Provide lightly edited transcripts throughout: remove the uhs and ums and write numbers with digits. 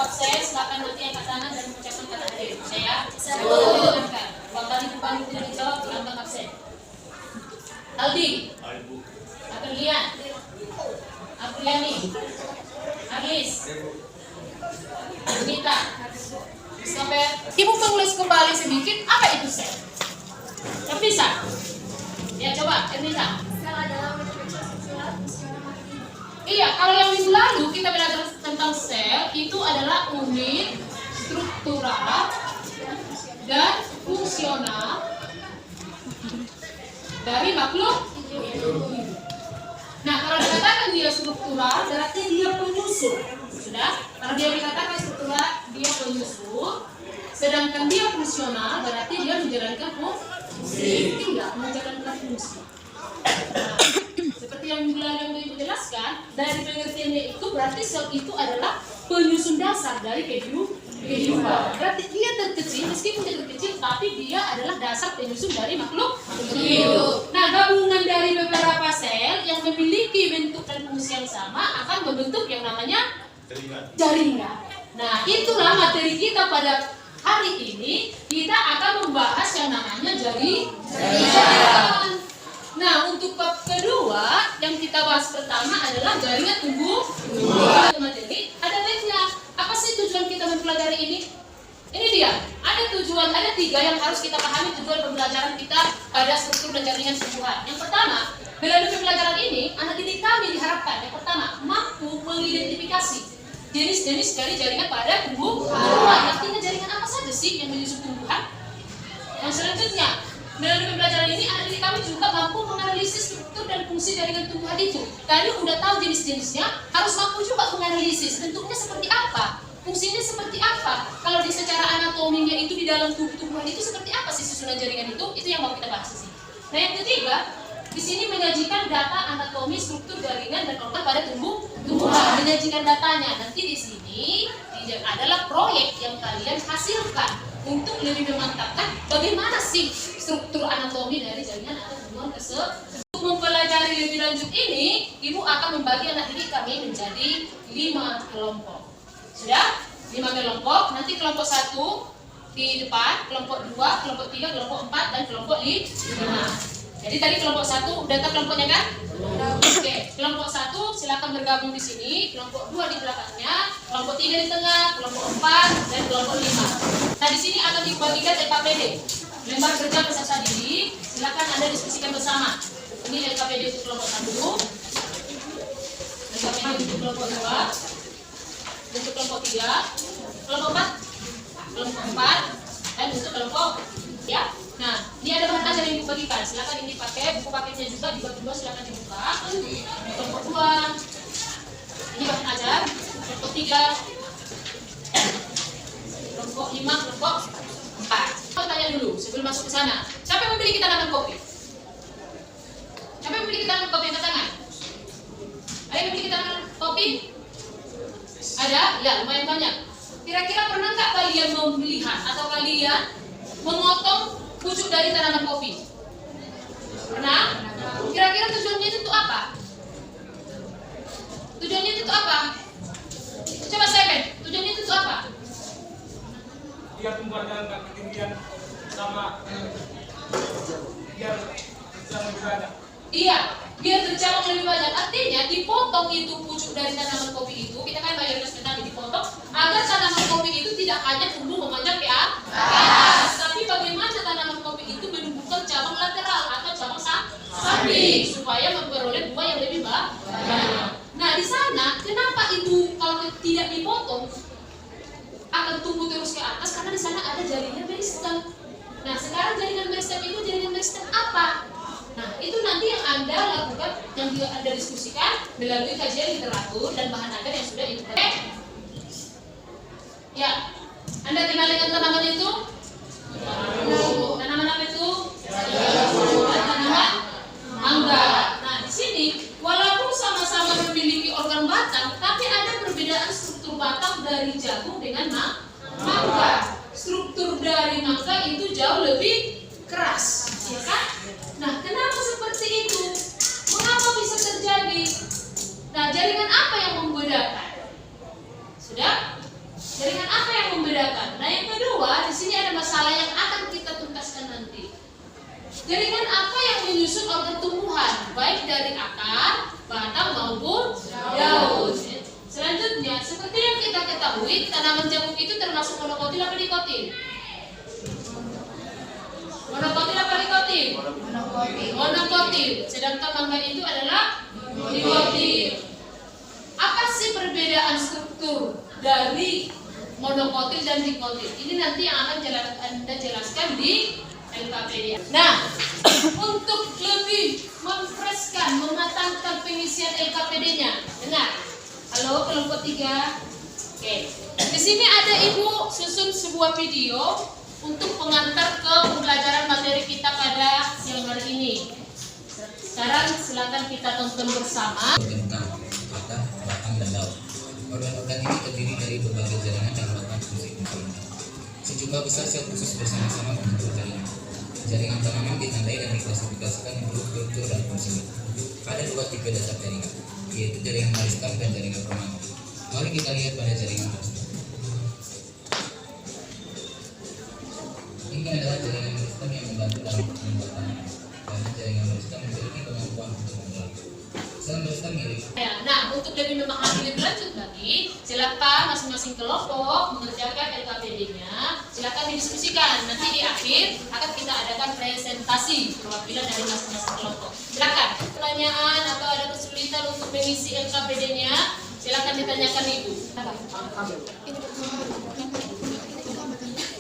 absen, silakan nanti angkat tangan dan mengucapkan kata hadir. Saya satu. Kalau tadi dipanggil tidak dijawab, dianggap absen. Aldi, Aprilian, Apriliani, Arlis, Nita, Christopher. Ibu mengulas kembali sedikit, apa itu sel? Terpisah. Ya coba, Ernita. Sel adalah unit struktural fungsional marketing. Iya, kalau yang minggu lalu kita belajar tentang sel, itu adalah unit struktural dan fungsional dari makhluk hidup. Nah, kalau dikatakan dia struktural, berarti dia penyusun. Sudah? Kalau dia dikatakan struktural, dia penyusun. Sedangkan dia fungsional, berarti dia menjalankan fungsi, tidak menjalankan fungsi. Nah, seperti yang minggu lalu yang Ibu jelaskan, dari pengertiannya itu berarti sel itu adalah penyusun dasar dari kehidupan. Berarti dia terkecil, meskipun dia terkecil, tapi dia adalah dasar penyusun dari makhluk hidup. Nah, gabungan dari beberapa sel yang memiliki bentuk dan fungsi yang sama akan membentuk yang namanya jaringan. Nah, itulah materi kita pada hari ini. Kita akan membahas yang namanya jaringan. Nah, untuk bab kedua yang kita bahas pertama adalah jaringan tumbuh. Materi ada baiknya. Apa sih tujuan kita mempelajari ini? Ini dia. Ada tujuan, ada 3 yang harus kita pahami tujuan pembelajaran kita pada struktur dan jaringan tumbuhan. Yang pertama, melalui pembelajaran ini, anak didik kami diharapkan yang pertama mampu mengidentifikasi jenis-jenis dari jaringan pada tumbuhan. Artinya jaringan apa saja sih yang menyusun tumbuhan? Yang selanjutnya, melalui pembelajaran ini, anak didik kami juga mampu menganalisis struktur dan fungsi jaringan tumbuhan itu. Tadi udah tahu jenis-jenisnya, harus mampu juga menganalisis bentuknya seperti apa, fungsinya seperti apa. Kalau di secara anatominya itu di dalam tubuh-tumbuhan itu seperti apa sih susunan jaringan itu yang mau kita bahas di sini. Nah, yang ketiga, di sini menyajikan data anatomi, struktur jaringan dan organ pada tumbuhan. Menyajikan datanya. Nanti di sini adalah proyek yang kalian hasilkan untuk lebih memantapkan bagaimana sih struktur anatomi dari jaringan atau tumbuhan tersebut. Untuk mempelajari lebih lanjut ini, Ibu akan membagi anak didik kami menjadi 5 kelompok. Sudah? 5 kelompok. Nanti kelompok 1 di depan, kelompok 2, kelompok 3, kelompok 4, dan kelompok 5. Jadi tadi kelompok 1 udah tahu kelompoknya kan? Oke, kelompok 1 silakan bergabung di sini, kelompok 2 di belakangnya, kelompok 3 di tengah, kelompok 4 dan kelompok 5. Nah, di sini akan dibagikan LKPD. Lembar kerja peserta didik, silakan Anda diskusikan bersama. Ini LKPD untuk kelompok 1, LKPD untuk kelompok 2, untuk kelompok 3, kelompok 4, dan untuk kelompok ya. Nah, ini ada bahan ajar yang dibagikan. Silakan ini pakai buku paketnya juga dibagi 2, silakan dibuka. Kelompok 2, ini bahan ajar. Kelompok 3, kelompok 5, kelompok 4. Aku tanya dulu sebelum masuk ke sana. Siapa yang memiliki tanaman kopi? Siapa yang memiliki tanaman kopi? Angkat tangan. Ada yang memiliki tanaman kopi? Ada? Ya, lumayan banyak. Kira-kira pernah nggak kalian melihat atau kalian memotong pucuk dari tanaman kopi? Pernah? Kira-kira tujuannya itu untuk apa? Tujuannya itu untuk apa? Coba Seven, tujuannya itu untuk apa? Biar tumbuhan dalam ketinggian sama biar bisa lebih banyak. Iya, biar bercabang lebih banyak. Artinya dipotong itu pucuk dari tanaman kopi itu, kita kan mayoritas petani dipotong agar tanaman kopi itu tidak hanya tumbuh memanjang ke atas, tapi bagaimana tanaman kopi itu menumbuhkan cabang lateral atau cabang samping supaya memperoleh buah yang lebih banyak. Nah, di sana kenapa itu kalau tidak dipotong akan tumbuh terus ke atas? Karena di sana ada jaringan meristem. Nah, sekarang jaringan meristem itu jaringan meristem apa? Nah, itu nanti yang Anda lakukan, yang juga Anda diskusikan melalui kajian literatur dan bahan ajar yang sudah Ibu pakai. Ya, Anda kenal dengan tanaman itu? Tanaman apa itu? Tanaman mangga. Nah, di sini walaupun sama-sama memiliki organ batang, tapi ada perbedaan struktur batang dari jagung dengan mangga. Struktur dari mangga itu jauh lebih keras, ya kan? Nah, kenapa seperti itu? Mengapa bisa terjadi? Nah, jaringan apa yang membedakan? Sudah? Jaringan apa yang membedakan? Nah, yang kedua, di sini ada masalah yang akan kita tuntaskan nanti. Jaringan apa yang menyusun organ tumbuhan, baik dari akar, batang maupun daun. Selanjutnya, seperti yang kita ketahui, tanaman jambu itu termasuk monokotil apa dikotil? Monokotil apa dikotil? Monokotil. Sedangkan mangga itu adalah dikotil. Apa sih perbedaan struktur dari monokotil dan dikotil? Ini nanti yang akan Anda jelaskan di LKPD. Nah, untuk lebih memfreshkan, mematangkan pengisian LKPD-nya. Dengar. Halo, kelompok 3. Oke. Di sini ada Ibu susun sebuah video untuk pengantar ke pembelajaran materi kita pada siang hari ini. Sekarang silakan kita tonton bersama. Tentang batang, dan daun. Organ-organ ini terdiri dari berbagai jaringan yang melakukan fungsi fungsi. Sejumlah besar sel khusus bersama-sama membentuk jaringan. Jaringan tanaman ditandai dan diklasifikasikan menurut struktur dan fungsinya. Ada dua tipe dasar jaringan, yaitu jaringan meristem dan jaringan kromatik. Mari kita lihat pada jaringan meristem. Ini adalah jaringan meristem yang membantu dalam pertumbuhan tanaman. Karena jaringan meristem memiliki kemampuan untuk membelah. Sel meristem milik. Nah, untuk lebih memahami lebih lanjut lagi, silakan masing-masing kelompok mengerjakan LKPD-nya. Silakan didiskusikan. Nanti di akhir akan kita adakan presentasi perwakilan dari masing-masing kelompok. Silakan. Pertanyaan atau ada kesulitan untuk mengisi LKPD-nya, silakan ditanyakan Ibu.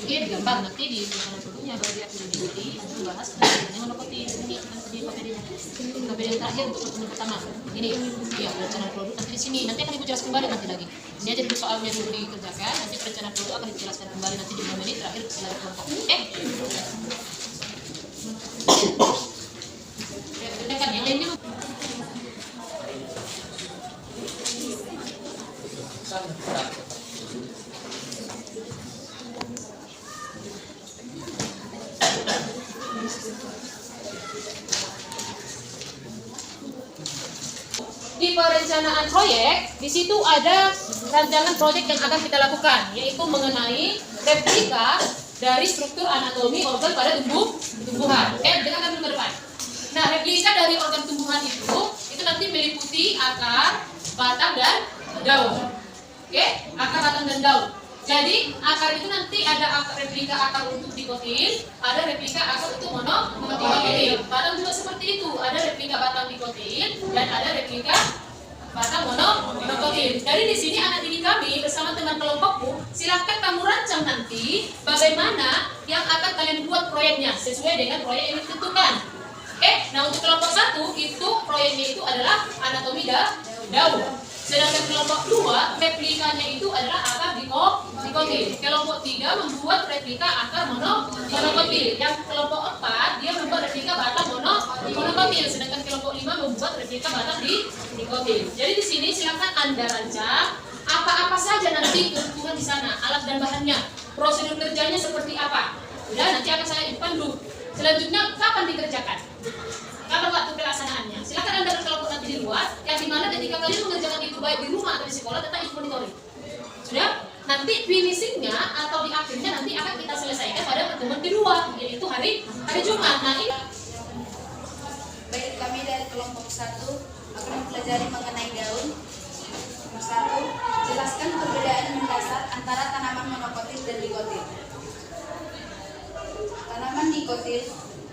Oke, gambar nanti di mana dulunya baru dia dibahas yang monokotil ini nanti LKPD-nya. LKPD yang terakhir untuk pertemuan pertama. Ini ya perencanaan produk nanti di sini. Nanti akan Ibu jelaskan kembali nanti lagi. Ini aja dulu soalnya dulu dikerjakan. Nanti perencanaan produk akan dijelaskan kembali nanti di 5 menit terakhir setelah kelompok. Kerjakan yang lain dulu. Di perencanaan proyek, di situ ada rancangan proyek yang akan kita lakukan, yaitu mengenai replika dari struktur anatomi organ pada tumbuhan. Dengarkan dulu ke depan. Nah, replika dari organ tumbuhan itu nanti meliputi akar, batang, dan daun. Oke, akar, batang, dan daun. Jadi akar itu nanti ada replika akar untuk dikotil, ada replika akar untuk monokotil. Batang juga seperti itu, ada replika batang dikotil dan ada replika batang monokotil. Jadi di sini anak didik kami bersama teman kelompokku, silakan kamu rancang nanti bagaimana yang akan kalian buat proyeknya sesuai dengan proyek yang ditentukan. Nah untuk kelompok 1 itu proyeknya itu adalah anatomi daun. Sedangkan kelompok 2 replikanya itu adalah akar dikotil. Kelompok 3 membuat replika akar monokotil. Yang kelompok 4 dia membuat replika batang monokotil. Sedangkan kelompok 5 membuat replika batang dikotil. Jadi di sini silakan Anda rancang apa-apa saja nanti kebutuhan di sana, alat dan bahannya, prosedur kerjanya seperti apa. Udah nanti akan saya pandu. Selanjutnya kapan dikerjakan? Kapan waktu pelaksanaannya? Silakan Anda berkelompok nanti di luar, yang dimana ketika kalian mengerjakan itu baik di rumah atau di sekolah, tetap ikut monitoring. Sudah? Nanti finishingnya atau di akhirnya nanti akan kita selesaikan pada pertemuan kedua, yaitu hari Jumat. Nah ini. Baik, kami dari kelompok 1 akan mempelajari mengenai daun. Nomor 1, jelaskan perbedaan mendasar antara tanaman monokotil dan dikotil. Tanaman dikotil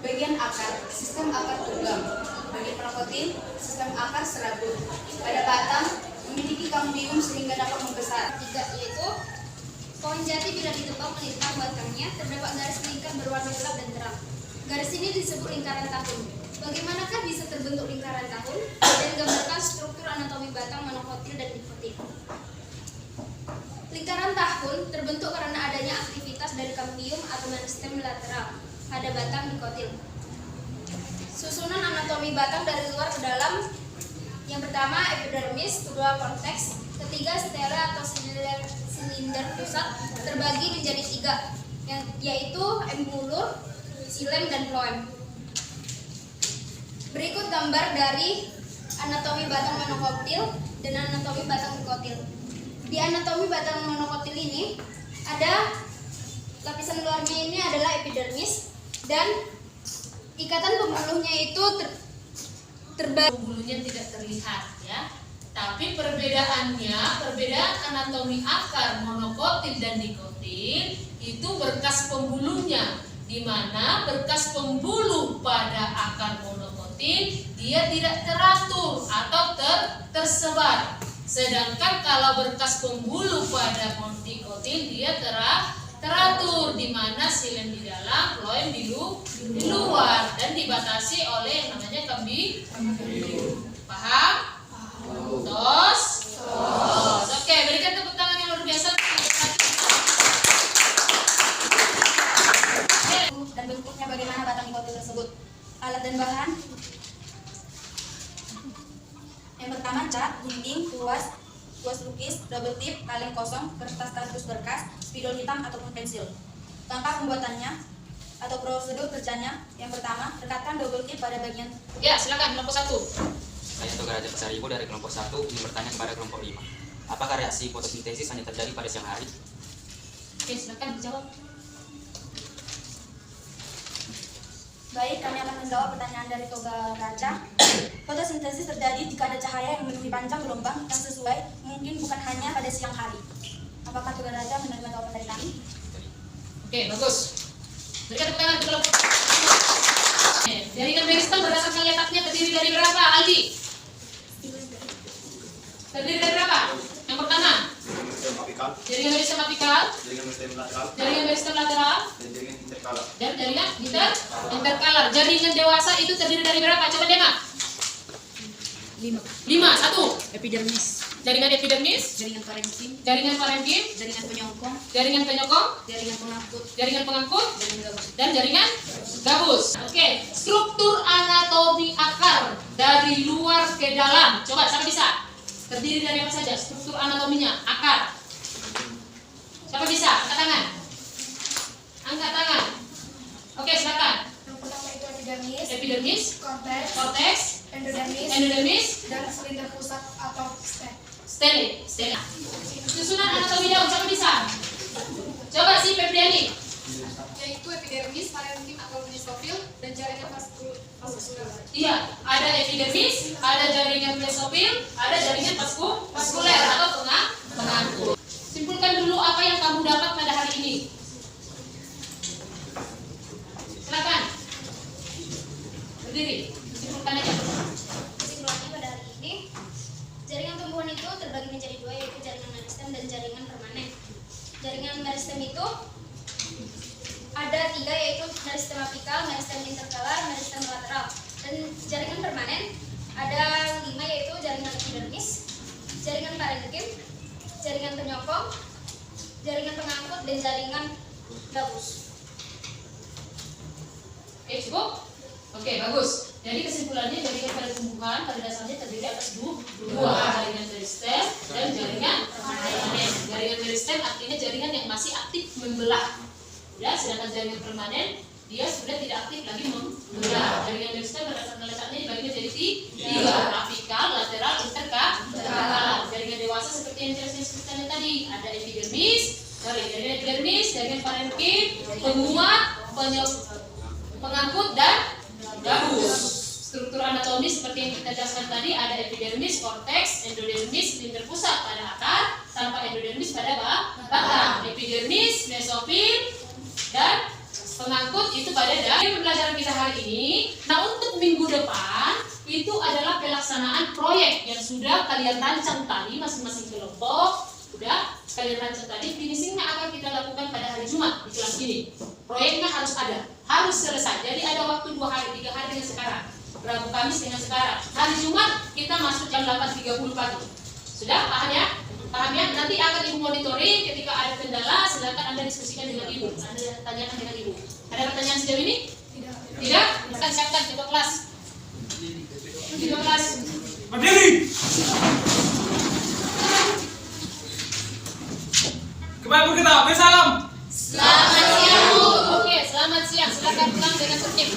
bagian akar, sistem akar tunggang. Bagian monokotil, sistem akar serabut. Pada batang, memiliki kambium sehingga dapat membesar. 3 yaitu pohon jati bila ditebang melintang batangnya terdapat garis lingkar berwarna gelap dan terang. Garis ini disebut lingkaran tahun. Bagaimanakah bisa terbentuk lingkaran tahun? Dan gambarkan struktur anatomi batang monokotil dan dikotil. Lingkaran tahun terbentuk karena adanya aktivitas dari kambium atau meristem lateral pada batang dikotil. Susunan anatomi batang dari luar ke dalam. Yang pertama epidermis, kedua korteks, ketiga stela atau silinder pusat terbagi menjadi 3, yaitu embulur, xilem, dan floem. Berikut gambar dari anatomi batang monokotil dan anatomi batang dikotil. Di anatomi batang monokotil ini ada lapisan luarnya ini adalah epidermis dan ikatan pembuluhnya itu Pembuluhnya tidak terlihat ya. Tapi perbedaan anatomi akar monokotil dan dikotil itu berkas pembuluhnya, di mana berkas pembuluh pada akar monokotil dia tidak teratur atau tersebar. Sedangkan kalau berkas pembuluh pada dikotil dia teratur, di mana silen di dalam, floem di luar, dan dibatasi oleh yang namanya kambium. Paham? Tos. Oke, berikan tepuk tangan yang luar biasa. Dan bentuknya bagaimana batang dikotil tersebut. Alat dan bahan. Yang pertama cat, gunting, tuas lukis, double tip, kaleng kosong, kertas kardus berkas, spidol hitam ataupun pensil. Langkah pembuatannya atau prosedur kerjanya. Yang pertama, rekatkan double tip pada bagian. Ya, silakan kelompok 1. Saya Toga Raja Pasaribu dari kelompok 1 ingin bertanya kepada kelompok 5. Apakah reaksi fotosintesis hanya terjadi pada siang hari? Oke, silakan dijawab. Baik, kami akan menjawab pertanyaan dari Toga Raja. Fotosintesis terjadi jika ada cahaya yang memenuhi panjang gelombang yang sesuai, mungkin bukan hanya pada siang hari. Apakah Toga Raja menerima jawaban dari kami? Oke, bagus. Berikan tepuk tangan ke kelompok. Jaringan meristem berdasarkan letaknya terdiri dari berapa, Aldi? Terdiri dari berapa? Yang pertama, jaringan meristem apikal, jaringan meristem lateral, dan jaringan interkalar. Jaringan dewasa itu terdiri dari berapa? Coba demak. 5. 1. Epidermis, Jaringan epidermis, jaringan parenkim, jaringan parenkim, jaringan penyokong, jaringan penyokong, jaringan pengangkut, jaringan pengangkut, jaringan gabus. dan jaringan gabus. Oke, struktur anatomi akar dari luar ke dalam. Coba siapa bisa? Terdiri dari apa saja? Struktur anatominya akar. Siapa bisa? Angkat tangan. Angkat tangan. Oke, silakan. Yang pertama itu epidermis, Epidermis, korteks, korteks, endodermis, endodermis, dan silinder pusat atau stem. stele. Susunan anatomi daun siapa bisa? Coba si Febriani. Yaitu epidermis, parenkim atau mesofil, dan jaringan vaskular. Iya, ada epidermis, ada jaringan mesofil, ada jaringan vaskuler atau pengangkut. Simpulkan dulu apa yang kamu dapat pada hari ini. Silakan. Berdiri. Simpulkan aja. Kesimpulannya pada hari ini, jaringan tumbuhan itu terbagi menjadi 2, yaitu jaringan meristem dan jaringan permanen. Jaringan meristem itu ada 3, yaitu meristem apikal, meristem interkalar, meristem lateral. Dan jaringan permanen ada 5, yaitu jaringan epidermis, jaringan parenkim, jaringan penyokong, jaringan pengangkut, dan jaringan gabus. Oke, cukup? Oke, bagus. Jadi kesimpulannya jaringan pada tumbuhan pada dasarnya terdiri atas dua, jaringan meristem dan jaringan permanen. Jaringan meristem artinya jaringan yang masih aktif membelah. Ya, sedangkan jaringan permanen dia sudah tidak aktif lagi membelah. Jaringan meristem berdasarkan letaknya dibagi menjadi 3, apikal, lateral, interkalar. Jaringan dewasa seperti yang jelas disebutkan tadi, ada epidermis, jaringan epidermis, jaringan parenkim, penguat, pengangkut, dan gabus. Struktur anatomi seperti yang kita jelaskan tadi, ada epidermis, korteks, endodermis, silinder pusat pada akar, tanpa endodermis pada batang, epidermis, mesofil, dan pengangkut itu pada dalam. Pembelajaran kita hari ini. Nah, untuk minggu depan itu adalah pelaksanaan proyek yang sudah kalian rancang tadi, masing-masing kelompok sudah kalian rancang tadi. Finishingnya akan kita lakukan pada hari Jumat di kelas ini. Proyeknya harus ada, harus selesai. Jadi ada waktu 2 hari, 3 hari dengan sekarang. Rabu, Kamis dengan sekarang. Hari Jumat kita masuk jam 8.30 pagi. Sudah paham ya? Paham ya? Nanti akan ibu monitoring. Ketika ada kendala, silakan Anda diskusikan dengan ibu. Anda tanyakan dengan ibu. Ada pertanyaan sejauh ini? Tidak? Kita siapkan coba kelas. Coba kelas. Berdiri. Kembali kita bersalam. Selamat siang, Bu. Oke, selamat siang. Silakan pulang dengan tertib.